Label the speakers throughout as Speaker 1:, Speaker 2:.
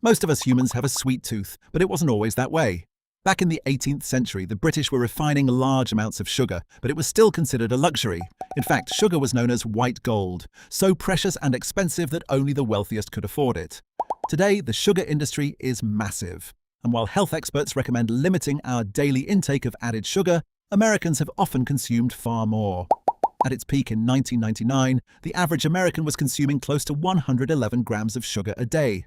Speaker 1: Most of us humans have a sweet tooth, but it wasn't always that way. Back in the 18th century, the British were refining large amounts of sugar, but it was still considered a luxury. In fact, sugar was known as white gold, so precious and expensive that only the wealthiest could afford it. Today, the sugar industry is massive. And while health experts recommend limiting our daily intake of added sugar, Americans have often consumed far more. At its peak in 1999, the average American was consuming close to 111 grams of sugar a day.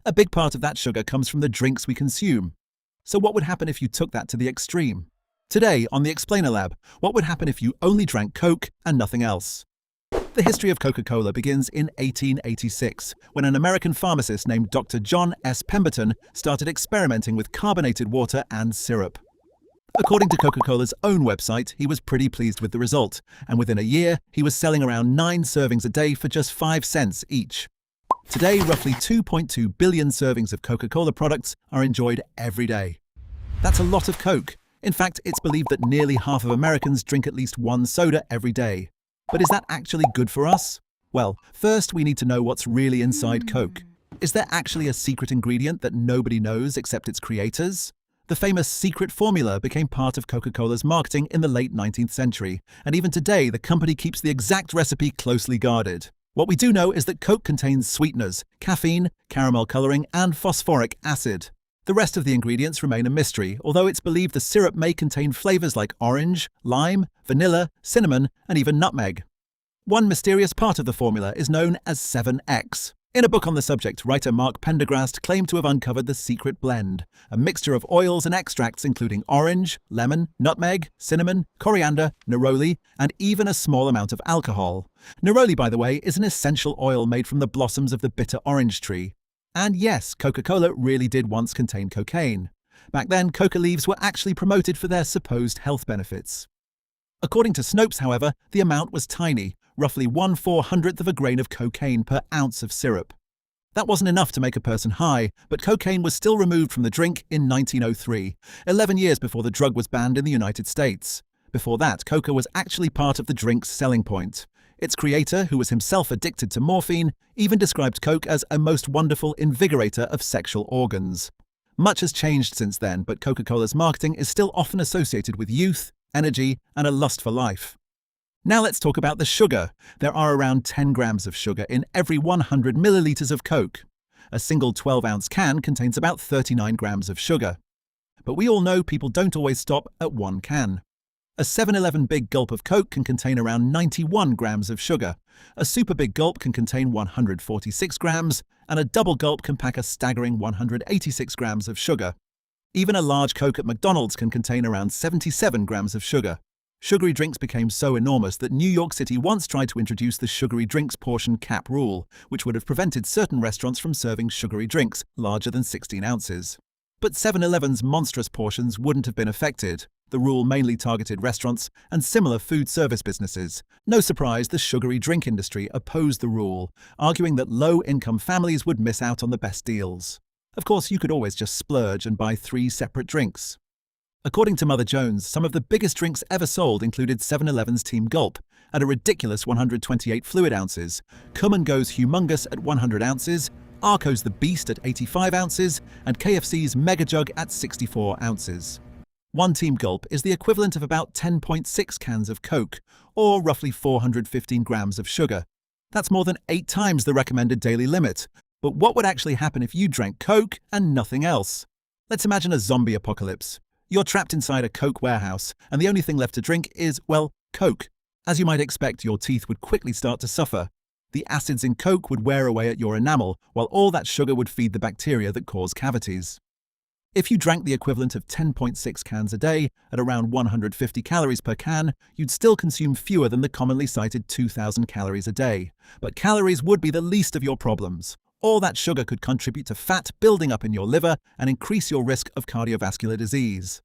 Speaker 1: A big part of that sugar comes from the drinks we consume. So what would happen if you took that to the extreme? Today, on the Explainer Lab, what would happen if you only drank Coke and nothing else? The history of Coca-Cola begins in 1886, when an American pharmacist named Dr. John S. Pemberton started experimenting with carbonated water and syrup. According to Coca-Cola's own website, he was pretty pleased with the result, and within a year, he was selling around 9 servings a day for just 5 cents each. Today, roughly 2.2 billion servings of Coca-Cola products are enjoyed every day. That's a lot of Coke. In fact, it's believed that nearly half of Americans drink at least one soda every day. But is that actually good for us? Well, first we need to know what's really inside Coke. Is there actually a secret ingredient that nobody knows except its creators? The famous secret formula became part of Coca-Cola's marketing in the late 19th century, and even today the company keeps the exact recipe closely guarded. What we do know is that Coke contains sweeteners, caffeine, caramel coloring, and phosphoric acid. The rest of the ingredients remain a mystery, although it's believed the syrup may contain flavors like orange, lime, vanilla, cinnamon, and even nutmeg. One mysterious part of the formula is known as 7X. In a book on the subject, writer Mark Pendergrast claimed to have uncovered the secret blend, a mixture of oils and extracts including orange, lemon, nutmeg, cinnamon, coriander, neroli, and even a small amount of alcohol. Neroli, by the way, is an essential oil made from the blossoms of the bitter orange tree. And yes, Coca-Cola really did once contain cocaine. Back then, coca leaves were actually promoted for their supposed health benefits. According to Snopes, however, the amount was tiny, roughly 1/400th of a grain of cocaine per ounce of syrup. That wasn't enough to make a person high, but cocaine was still removed from the drink in 1903, 11 years before the drug was banned in the United States. Before that, coca was actually part of the drink's selling point. Its creator, who was himself addicted to morphine, even described Coke as a most wonderful invigorator of sexual organs. Much has changed since then, but Coca-Cola's marketing is still often associated with youth, energy, and a lust for life. Now let's talk about the sugar. There are around 10 grams of sugar in every 100 milliliters of Coke. A single 12-ounce can contains about 39 grams of sugar. But we all know people don't always stop at one can. A 7-Eleven big gulp of Coke can contain around 91 grams of sugar. A super big gulp can contain 146 grams, and a double gulp can pack a staggering 186 grams of sugar. Even a large Coke at McDonald's can contain around 77 grams of sugar. Sugary drinks became so enormous that New York City once tried to introduce the sugary drinks portion cap rule, which would have prevented certain restaurants from serving sugary drinks larger than 16 ounces. But 7-Eleven's monstrous portions wouldn't have been affected. The rule mainly targeted restaurants and similar food service businesses. No surprise, the sugary drink industry opposed the rule, arguing that low-income families would miss out on the best deals. Of course, you could always just splurge and buy 3 separate drinks. According to Mother Jones, some of the biggest drinks ever sold included 7-Eleven's Team Gulp at a ridiculous 128 fluid ounces, Come & Go's Humongous at 100 ounces, Arco's The Beast at 85 ounces, and KFC's Mega Jug at 64 ounces. One Team Gulp is the equivalent of about 10.6 cans of Coke, or roughly 415 grams of sugar. That's more than 8 times the recommended daily limit. But what would actually happen if you drank Coke and nothing else? Let's imagine a zombie apocalypse. You're trapped inside a Coke warehouse, and the only thing left to drink is, well, Coke. As you might expect, your teeth would quickly start to suffer. The acids in Coke would wear away at your enamel, while all that sugar would feed the bacteria that cause cavities. If you drank the equivalent of 10.6 cans a day, at around 150 calories per can, you'd still consume fewer than the commonly cited 2,000 calories a day. But calories would be the least of your problems. All that sugar could contribute to fat building up in your liver and increase your risk of cardiovascular disease.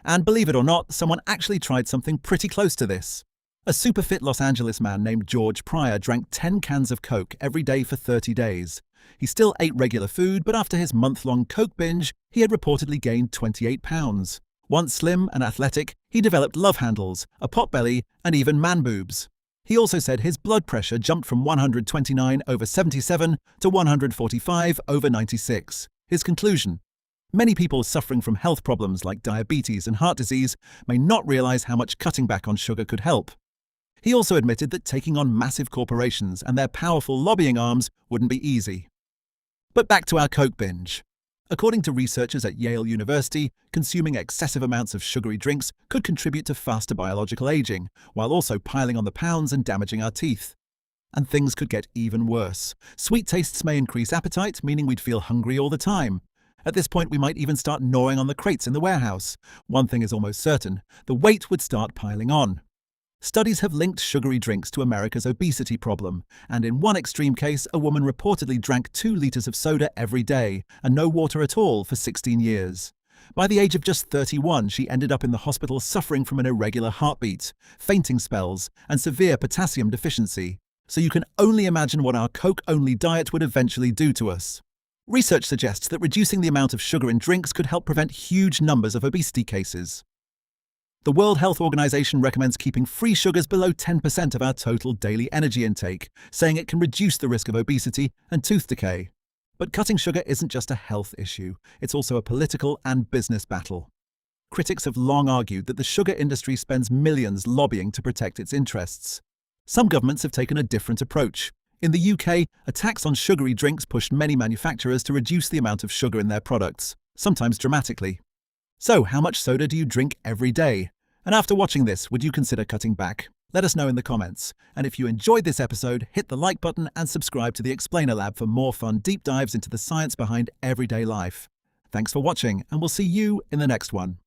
Speaker 1: And believe it or not, someone actually tried something pretty close to this. A super fit Los Angeles man named George Pryor drank 10 cans of Coke every day for 30 days. He still ate regular food, but after his month-long Coke binge, he had reportedly gained 28 pounds. Once slim and athletic, he developed love handles, a pot belly, and even man boobs. He also said his blood pressure jumped from 129/77 to 145/96. His conclusion: many people suffering from health problems like diabetes and heart disease may not realize how much cutting back on sugar could help. He also admitted that taking on massive corporations and their powerful lobbying arms wouldn't be easy. But back to our Coke binge. According to researchers at Yale University, consuming excessive amounts of sugary drinks could contribute to faster biological aging, while also piling on the pounds and damaging our teeth. And things could get even worse. Sweet tastes may increase appetite, meaning we'd feel hungry all the time. At this point, we might even start gnawing on the crates in the warehouse. One thing is almost certain: the weight would start piling on. Studies have linked sugary drinks to America's obesity problem, and in one extreme case, a woman reportedly drank 2 liters of soda every day and no water at all for 16 years. By the age of just 31, she ended up in the hospital suffering from an irregular heartbeat, fainting spells, and severe potassium deficiency. So you can only imagine what our Coke-only diet would eventually do to us. Research suggests that reducing the amount of sugar in drinks could help prevent huge numbers of obesity cases. The World Health Organization recommends keeping free sugars below 10% of our total daily energy intake, saying it can reduce the risk of obesity and tooth decay. But cutting sugar isn't just a health issue, it's also a political and business battle. Critics have long argued that the sugar industry spends millions lobbying to protect its interests. Some governments have taken a different approach. In the UK, a tax on sugary drinks pushed many manufacturers to reduce the amount of sugar in their products, sometimes dramatically. So, how much soda do you drink every day? And after watching this, would you consider cutting back? Let us know in the comments. And if you enjoyed this episode, hit the like button and subscribe to the Explainer Lab for more fun deep dives into the science behind everyday life. Thanks for watching, and we'll see you in the next one.